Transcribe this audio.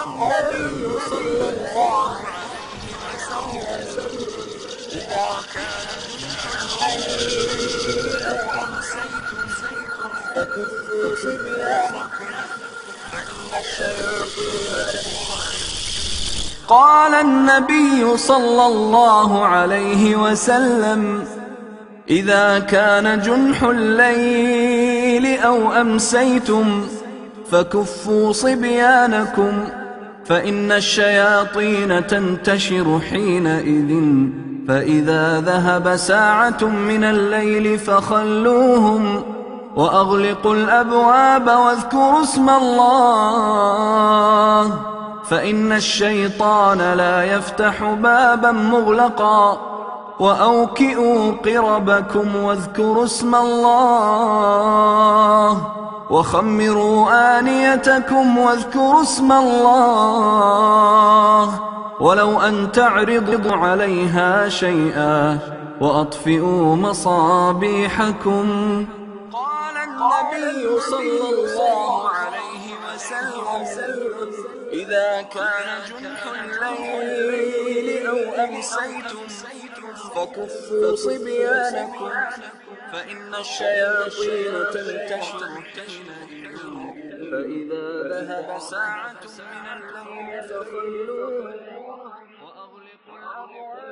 النبي صلى الله عليه وسلم إذا كان الليل أو أمسيتم فكفوا صبيانكم فإن الشياطين. قال النبي صلى الله عليه وسلم إذا كان جنح الليل أو أمسيتم فكفوا صبيانكم فإن الشياطين تنتشر حينئذ، فإذا ذهب ساعة من الليل فخلوهم وأغلقوا الأبواب واذكروا اسم الله، فإن الشيطان لا يفتح بابا مغلقا، وأوكئوا قربكم واذكروا اسم الله، وخمروا آنيتكم واذكروا اسم الله، ولو أن تعرضوا عليها شيئا وأطفئوا مصابيحكم. قال النبي صلى الله عليه وسلم إذا كان جنح الليل أو أمسيتم فكفوا صبيانكم فإن الشياطين تنتشر حينئذ، فإذا ذهب ساعة من الليل فخلوهم وأغلقوا الأبواب.